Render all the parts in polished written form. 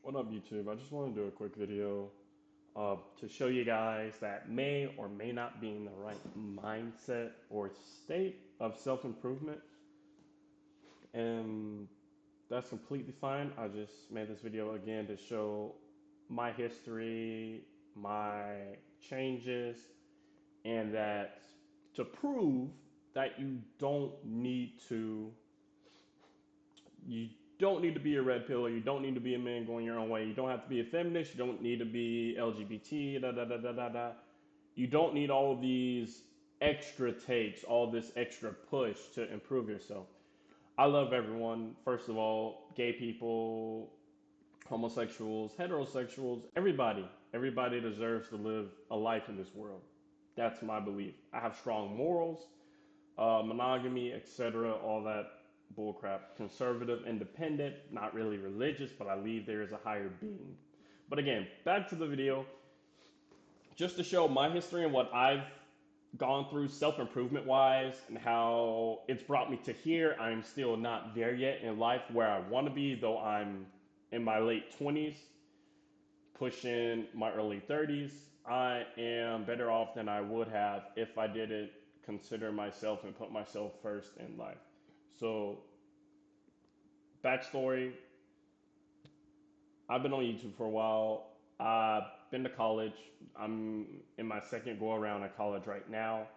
What up, YouTube? I just want to do a quick video to show you guys that may or may not be in the right mindset or state of self-improvement. And that's completely fine. I just made this video again to show my history, my changes, and that to prove that you don't need to be a red pill, or you don't need to be a man going your own way. You don't have to be a feminist. You don't need to be LGBT. Da da da da da da. You don't need all of these extra takes, all this extra push to improve yourself. I love everyone. First of all, gay people, homosexuals, heterosexuals, everybody. Everybody deserves to live a life in this world. That's my belief. I have strong morals, monogamy, etc., all that bullcrap. Conservative, independent, not really religious, but I believe there is a higher being. But again, back to the video, just to show my history and what I've gone through self improvement wise and how it's brought me to here. I'm still not there yet in life where I want to be, though I'm in my late 20s, pushing my early 30s. I am better off than I would have if I didn't consider myself and put myself first in life. So, backstory, I've been on YouTube for a while. I've been to college. I'm in my second go around at college right now.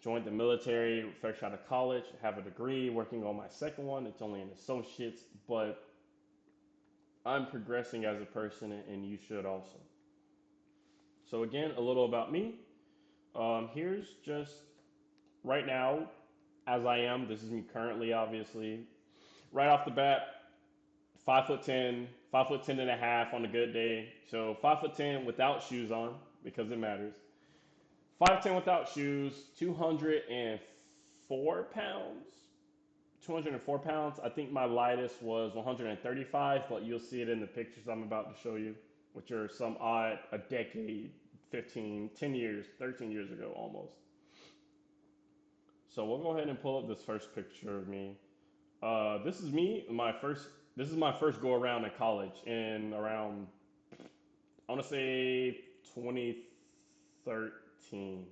Joined the military fresh out of college, have a degree, working on my second one. It's only an associate's, but I'm progressing as a person, and you should also. So, again, a little about me. Here's just right now, as I am. This is me currently, obviously. Right off the bat, 5'10", 5'10" and a half on a good day. So 5'10" without shoes on because it matters. 5'10" without shoes, 204 pounds. 204 pounds. I think my lightest was 135, but you'll see it in the pictures I'm about to show you, which are some odd a decade, 15, 10 years, 13 years ago almost. So we'll go ahead and pull up this first picture of me. This is me, this is my first go around in college in around, I want to say 2013.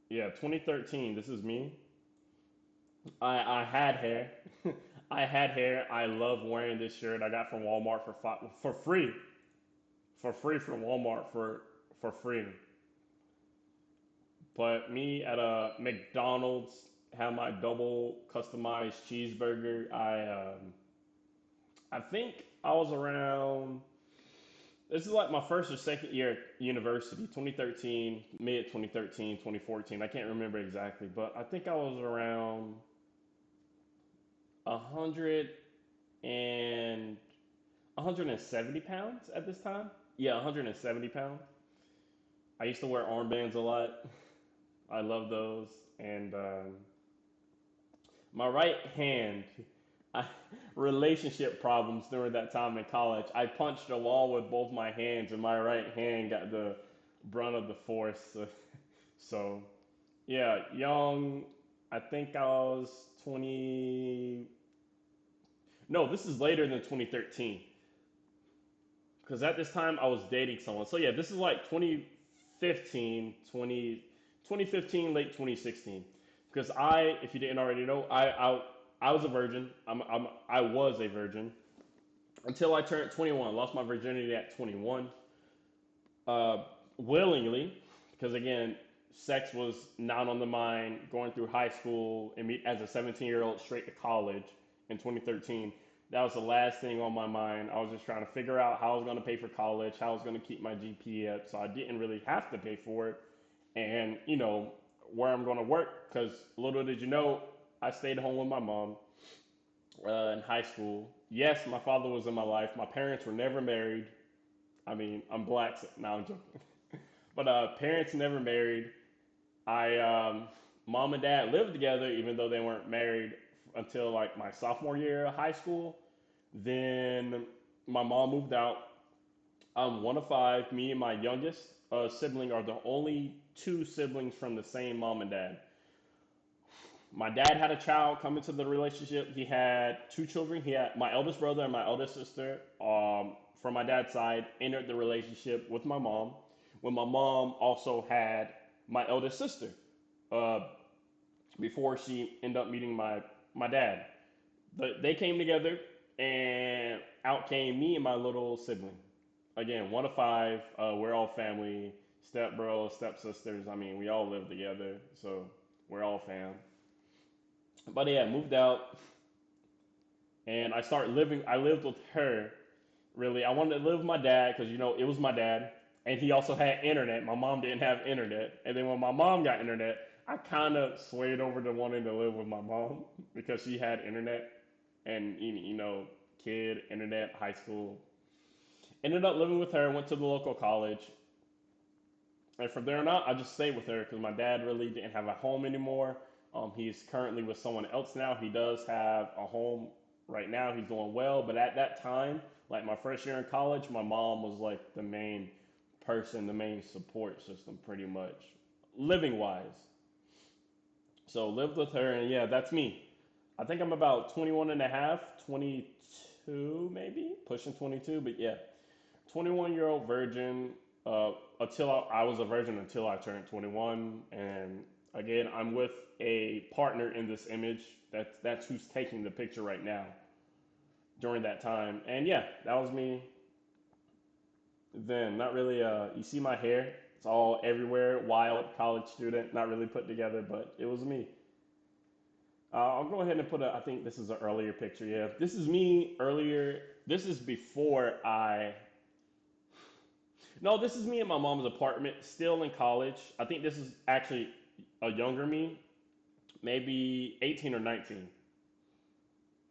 Yeah, 2013. This is me. I had hair. I had hair. I love wearing this shirt I got from Walmart for free. For free from Walmart for free. But me at a McDonald's have my double customized cheeseburger. I think I was around. This is like my first or second year at university, 2013, mid 2013, 2014. I can't remember exactly, but I think I was around 100 and 170 pounds at this time. Yeah, 170 pounds. I used to wear armbands a lot. I love those. And my right hand, I, relationship problems during that time in college. I punched a wall with both my hands, and my right hand got the brunt of the force. So, yeah, young. I think I was 20. No, this is later than 2013 because at this time I was dating someone. So, yeah, this is like 2015, 2015, late 2016. Because if you didn't already know, I was a virgin. I was a virgin until I turned 21. Lost my virginity at 21, willingly, because again, sex was not on the mind. Going through high school and me as a 17-year-old straight to college in 2013. That was the last thing on my mind. I was just trying to figure out how I was going to pay for college, how I was going to keep my GPA up, so I didn't really have to pay for it, and where I'm going to work. Because little did you know, I stayed home with my mom in high school. Yes, my father was in my life. My parents were never married. I mean, I'm black, so now I'm joking. But parents never married. Mom and dad lived together, even though they weren't married until like my sophomore year of high school. Then my mom moved out. I'm one of five. Me and my youngest sibling are the only two siblings from the same mom and dad. My dad had a child come into the relationship. He had two children. He had my eldest brother and my eldest sister. From my dad's side, entered the relationship with my mom. When my mom also had my eldest sister, uh, before she ended up meeting my dad. They came together, and out came me and my little sibling. Again, one of five. We're all family. Step bros, step sisters. I mean, we all live together, so we're all fam. But yeah, moved out, and I started living. I lived with her. Really, I wanted to live with my dad because it was my dad, and he also had internet. My mom didn't have internet, and then when my mom got internet, I kind of swayed over to wanting to live with my mom because she had internet, and kid internet, high school. Ended up living with her. Went to the local college, and from there on out, I just stayed with her because my dad really didn't have a home anymore. He's currently with someone else now. He does have a home right now. He's doing well, but at that time, like my first year in college, my mom was like the main person, the main support system, pretty much, living wise. So lived with her, and yeah, that's me. I think I'm about 21 and a half, 22 maybe, pushing 22, but yeah, 21-year-old virgin until I was a virgin until I turned 21. And again, I'm with a partner in this image. That's who's taking the picture right now during that time. And yeah, that was me then. Not really. You see my hair? It's all everywhere. Wild college student, not really put together, but it was me. I'll go ahead and put a. I think this is an earlier picture. Yeah, this is me earlier. This is before I. No, this is me in my mom's apartment, still in college. I think this is actually a younger me, maybe 18 or 19.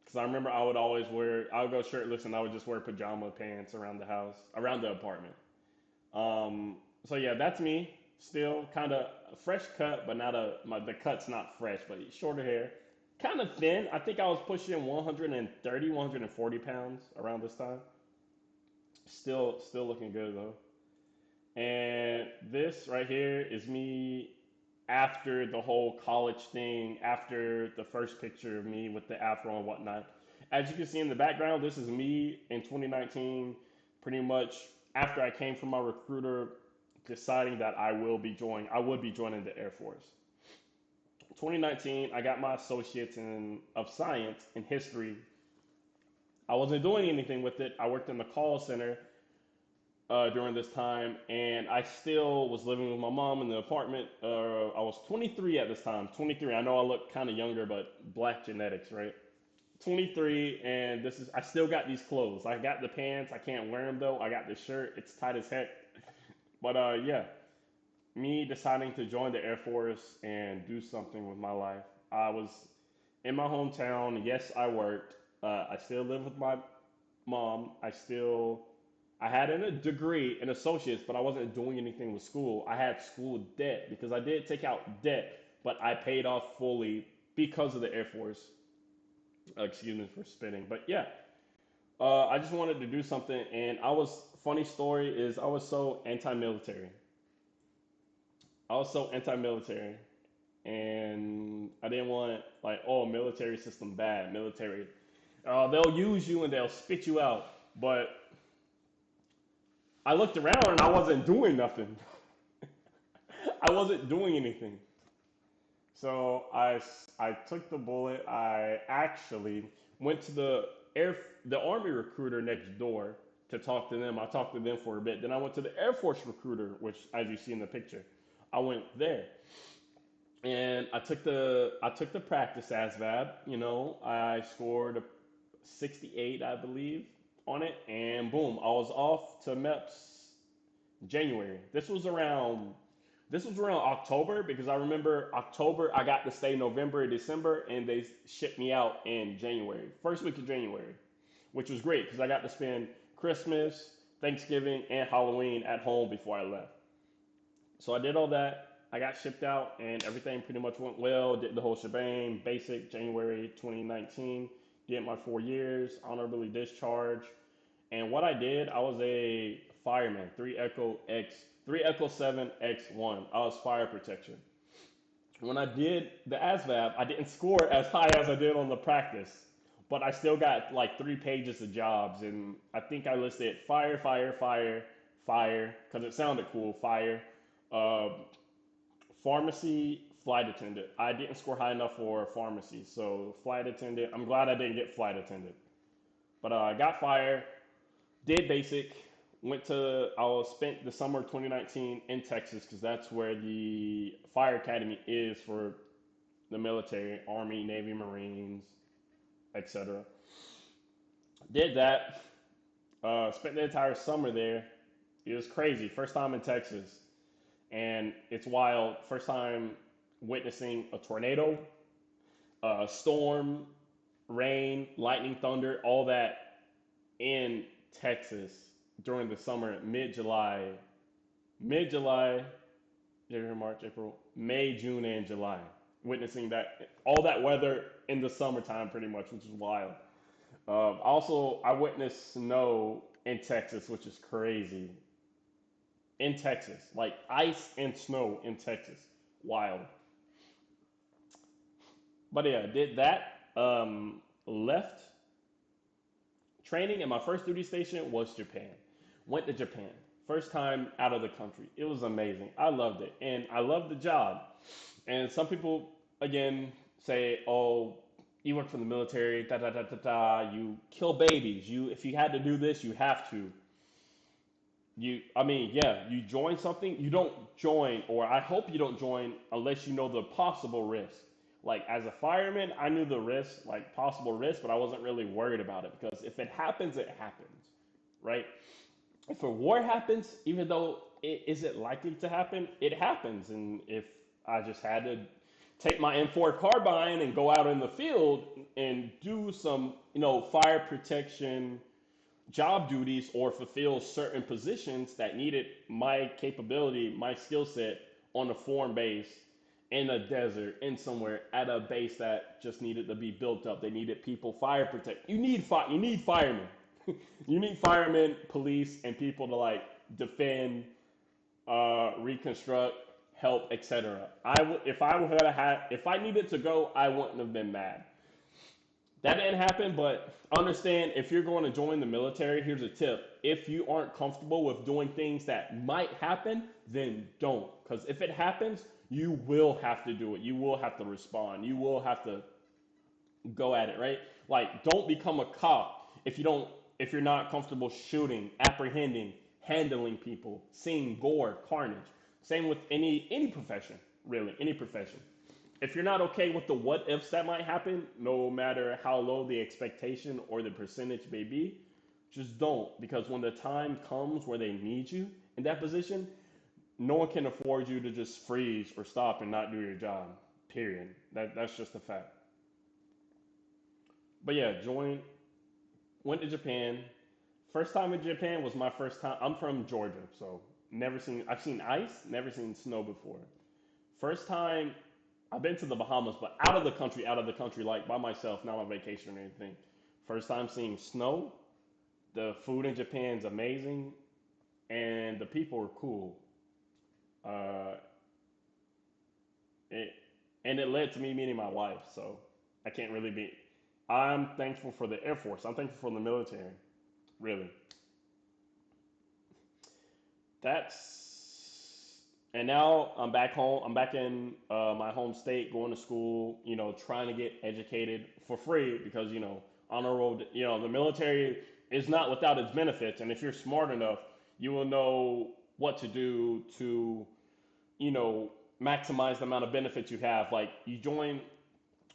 Because I remember I would go shirtless and I would just wear pajama pants around the house, around the apartment. So yeah, that's me. Still kind of fresh cut, but not the cut's not fresh, but shorter hair. Kind of thin. I think I was pushing 130, 140 pounds around this time. Still looking good though. And this right here is me after the whole college thing, after the first picture of me with the afro and whatnot. As you can see in the background, this is me in 2019, pretty much after I came from my recruiter deciding that I would be joining the Air Force. 2019, I got my associates in of science in history. I wasn't doing anything with it. I worked in the call center during this time, and I still was living with my mom in the apartment. I was 23 at this time. 23. I know I look kind of younger, but black genetics, right? 23, and this is. I still got these clothes. I got the pants. I can't wear them though. I got this shirt. It's tight as heck. But yeah, me deciding to join the Air Force and do something with my life. I was in my hometown. Yes, I worked. I still live with my mom. I had a degree, an associate's, but I wasn't doing anything with school. I had school debt because I did take out debt, but I paid off fully because of the Air Force. Excuse me for spitting, but yeah, I just wanted to do something, and funny story is I was so anti-military. I was so anti-military, and I didn't want like, oh, military system bad, military. They'll use you and they'll spit you out, but I looked around and I wasn't doing nothing. I wasn't doing anything. So I took the bullet. I actually went to the army recruiter next door to talk to them. I talked to them for a bit. Then I went to the Air Force recruiter, which as you see in the picture, I went there. And I took the practice ASVAB. I scored a 68, I believe, on it, and boom, I was off to MEPS January. This was around October because I remember October I got to stay November, December, and they shipped me out in January, first week of January, which was great because I got to spend Christmas, Thanksgiving, and Halloween at home before I left. So I did all that. I got shipped out, and everything pretty much went well. Did the whole shebang, basic January 2019. Did my 4 years, honorably discharged. And what I did, I was a fireman, 3 Echo 7 X1. I was fire protection. When I did the ASVAB, I didn't score as high as I did on the practice, but I still got like 3 pages of jobs, and I think I listed fire, fire, fire, fire, because it sounded cool, fire, uh, pharmacy, flight attendant. I didn't score high enough for pharmacy, so flight attendant. I'm glad I didn't get flight attendant, but I got fire, did basic, went to. I was spent the summer of 2019 in Texas because that's where the fire academy is for the military, Army, Navy, Marines, etc. Did that. Spent the entire summer there. It was crazy. First time in Texas, and it's wild. First time witnessing a tornado, storm, rain, lightning, thunder, all that in Texas during the summer, mid July, January, March, April, May, June, and July. Witnessing that all that weather in the summertime, pretty much, which is wild. Also, I witnessed snow in Texas, which is crazy. In Texas, like ice and snow in Texas, wild. But yeah, did that. Left training, and my first duty station was Japan. Went to Japan. First time out of the country. It was amazing. I loved it. And I loved the job. And some people, again, say, oh, you went from the military, da da da da da, you kill babies. If you had to do this, you have to. I mean, yeah, you join something, you don't join, or I hope you don't join unless you know the possible risk. Like as a fireman, I knew the risk, like possible risk, but I wasn't really worried about it because if it happens, it happens, right? If a war happens, even though it isn't likely to happen, it happens. And if I just had to take my M4 carbine and go out in the field and do some, fire protection job duties or fulfill certain positions that needed my capability, my skill set on a foreign base in a desert, in somewhere at a base that just needed to be built up. They needed people fire protect. You need firemen. You need firemen, police, and people to like defend, reconstruct, help, etc. If I would have had if I needed to go, I wouldn't have been mad. That didn't happen, but understand if you're going to join the military, here's a tip. If you aren't comfortable with doing things that might happen, then don't. Because if it happens, you will have to do it. You will have to respond. You will have to go at it, right? Like, don't become a cop if you're not comfortable shooting, apprehending, handling people, seeing gore, carnage. Same with any profession, really, any profession. If you're not okay with the what ifs that might happen, no matter how low the expectation or the percentage may be, just don't. Because when the time comes where they need you in that position, no one can afford you to just freeze or stop and not do your job. Period. That's just a fact. But yeah, went to Japan. First time in Japan was my first time. I'm from Georgia, so I've seen ice, never seen snow before. First time I've been to the Bahamas, but out of the country, like by myself, not on vacation or anything. First time seeing snow. The food in Japan's amazing, and the people are cool. Uh, it, and it led to me meeting my wife, so I can't really be. I'm thankful for the Air Force. I'm thankful for the military. Really, that's. And now I'm back home. I'm back in my home state, going to school. Trying to get educated for free because honor roll. The military is not without its benefits, and if you're smart enough, you will know what to do to you know maximize the amount of benefits you have. Like I joined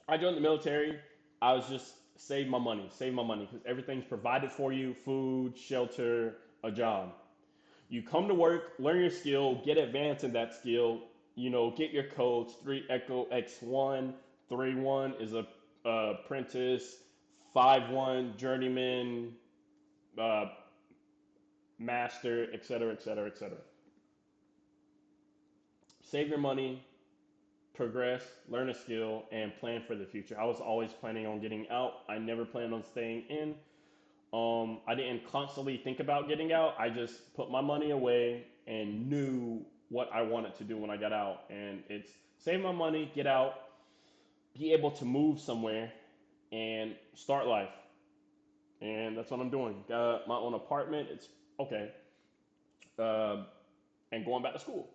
the military. I was just save my money because everything's provided for you: food, shelter, a job. You come to work, learn your skill, get advanced in that skill. Get your codes. 3 Echo X1, 3-1 is a apprentice, 5-1 journeyman, uh, master, etc., etc., etc. Save your money, progress, learn a skill, and plan for the future. I was always planning on getting out. I never planned on staying in. I didn't constantly think about getting out. I just put my money away and knew what I wanted to do when I got out. And it's save my money, get out, be able to move somewhere, and start life. And that's what I'm doing. Got my own apartment. It's okay. Uh, and going back to school.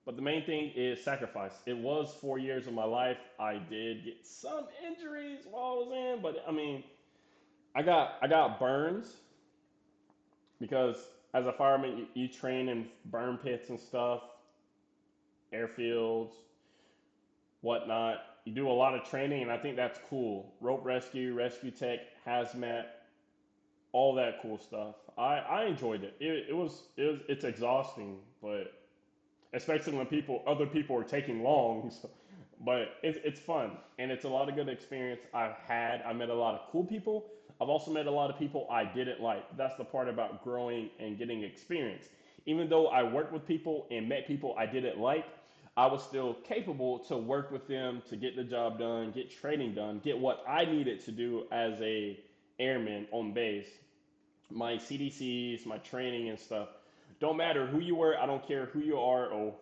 But the main thing is sacrifice. It was 4 years of my life. I did get some injuries while I was in, but I mean, I got burns because as a fireman, you train in burn pits and stuff, airfields, whatnot. You do a lot of training, and I think that's cool. Rope rescue, rescue tech, hazmat, all that cool stuff. I enjoyed it. It's exhausting, but especially when other people are taking long. But it's fun and it's a lot of good experience I've had. I met a lot of cool people. I've also met a lot of people I didn't like. That's the part about growing and getting experience. Even though I worked with people and met people I didn't like, I was still capable to work with them to get the job done, get training done, get what I needed to do as a airman on base, my CDCs, my training and stuff. Don't matter who you were, I don't care who you are or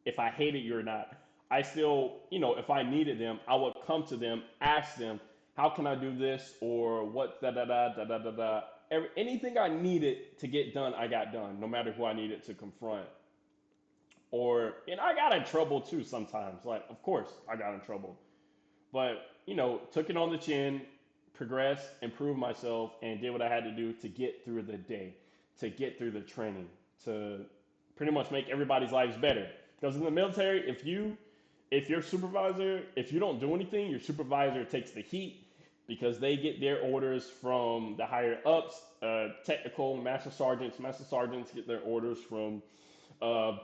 if I hated you or not. I still, if I needed them, I would come to them, ask them, how can I do this or what da da da da da da da. Anything I needed to get done, I got done, no matter who I needed to confront. And I got in trouble too sometimes. Like, of course, I got in trouble, but took it on the chin, progressed, improved myself, and did what I had to do to get through the day, to get through the training, to pretty much make everybody's lives better. Because in the military, if your supervisor, if you don't do anything, your supervisor takes the heat because they get their orders from the higher ups, technical master sergeants. Master sergeants get their orders from uh,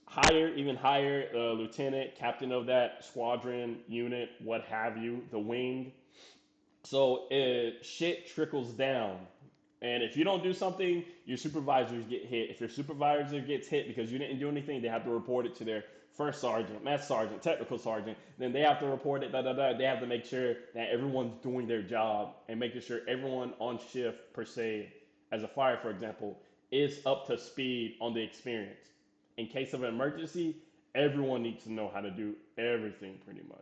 higher, even higher, lieutenant, captain of that squadron, unit, what have you, the wing. So shit trickles down. And if you don't do something, your supervisors get hit. If your supervisor gets hit because you didn't do anything, they have to report it to their first sergeant, master sergeant, technical sergeant. Then they have to report it. Da, da, da. They have to make sure that everyone's doing their job and making sure everyone on shift, per se, as a fire, for example, is up to speed on the experience. In case of an emergency, everyone needs to know how to do everything pretty much.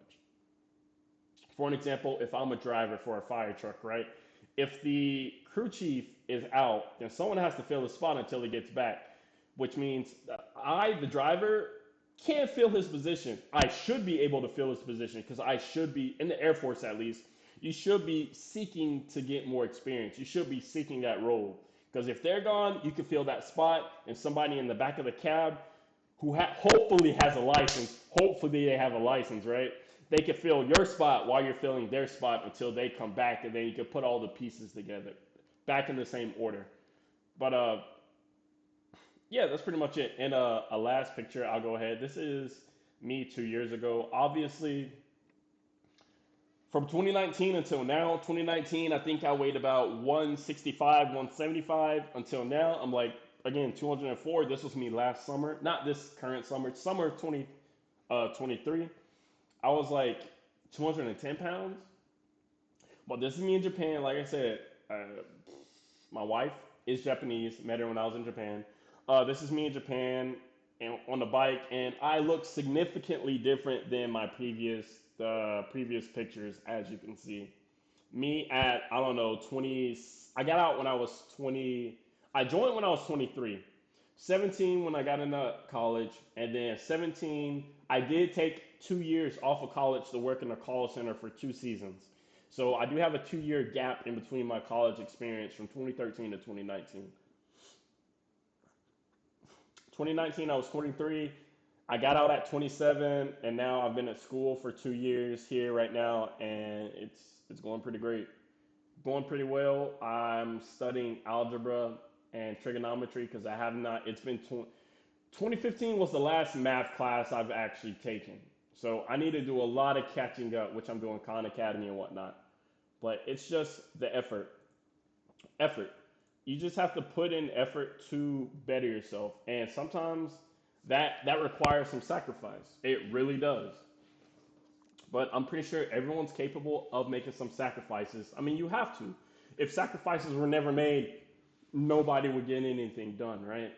For an example, if I'm a driver for a fire truck, right? If the crew chief is out, then someone has to fill the spot until he gets back, which means that I, the driver, can't fill his position. I should be able to fill his position because I should be, in the Air Force at least, you should be seeking to get more experience. You should be seeking that role. Because if they're gone, you can fill that spot, and somebody in the back of the cab who hopefully has a license, hopefully they have a license, right? They can fill your spot while you're filling their spot until they come back, and then you can put all the pieces together, back in the same order. But yeah, that's pretty much it. And a last picture, I'll go ahead. This is me 2 years ago. Obviously, from 2019 until now, 2019, I think I weighed about 165, 175. Until now, I'm like, again, 204. This was me last summer, not this current summer, summer of 2023. I was like 210 pounds. But this is me in Japan. Like I said, my wife is Japanese. Met her when I was in Japan. This is me in Japan and on the bike, and I look significantly different than my previous pictures, as you can see. Me at I don't know 20. I got out when I was 20. I joined when I was 23. 17 when I got into college, and then 17 I did take 2 years off of college to work in a call center for 2 seasons. So I do have a 2 year gap in between my college experience from 2013 to 2019. 2019 I was 23. I got out at 27, and now I've been at school for 2 years here right now, and it's going pretty great, going pretty well. I'm studying algebra and trigonometry because I have not. It's been 2015 was the last math class I've actually taken, so I need to do a lot of catching up, which I'm doing Khan Academy and whatnot. But it's just the effort. You just have to put in effort to better yourself, and sometimes that requires some sacrifice. It really does. But I'm pretty sure everyone's capable of making some sacrifices. I mean, you have to. If sacrifices were never made, nobody would get anything done, right?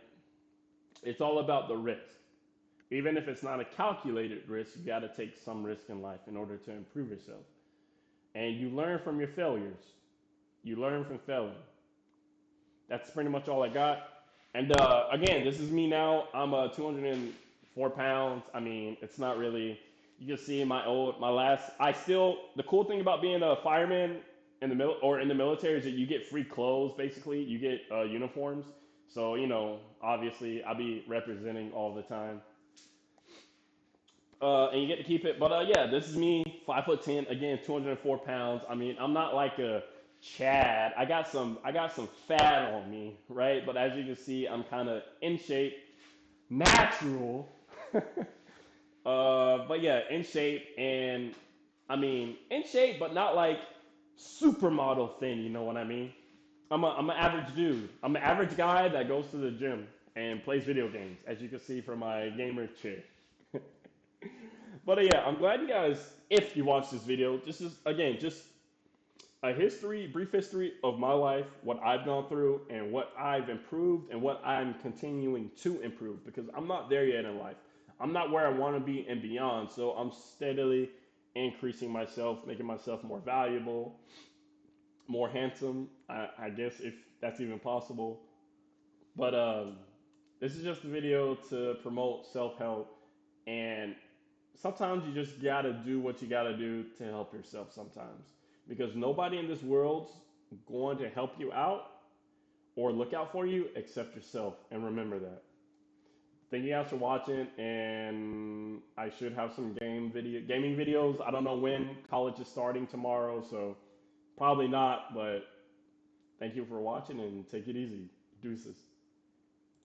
It's all about the risk. Even if it's not a calculated risk, you got to take some risk in life in order to improve yourself. And you learn from your failures. You learn from failing. That's pretty much all I got. And again, this is me now. I'm 204 pounds. I mean, it's not really. You can see my last. I still. The cool thing about being a fireman in the in the military is that you get free clothes. Basically, you get uniforms. So obviously, I'll be representing all the time, and you get to keep it. But yeah, this is me, 5'10", again, 204 pounds. I mean, I'm not like a Chad. I got some fat on me, right? But as you can see, I'm kind of in shape, natural. But yeah, in shape, and I mean, in shape, but not like supermodel thin. You know what I mean? I'm an average dude. I'm an average guy that goes to the gym and plays video games, as you can see from my gamer chair. But yeah, I'm glad you guys, if you watch this video, this is again just a history, brief history of my life, what I've gone through, and what I've improved, and what I'm continuing to improve. Because I'm not there yet in life. I'm not where I want to be and beyond. So I'm steadily increasing myself, making myself more valuable, more handsome. I guess if that's even possible. But this is just a video to promote self help, and sometimes you just gotta do what you gotta do to help yourself sometimes, because nobody in this world's going to help you out or look out for you except yourself. And remember that. Thank you guys for watching, and I should have some gaming videos. I don't know when. College is starting tomorrow, so probably not. But thank you for watching, and take it easy. Deuces.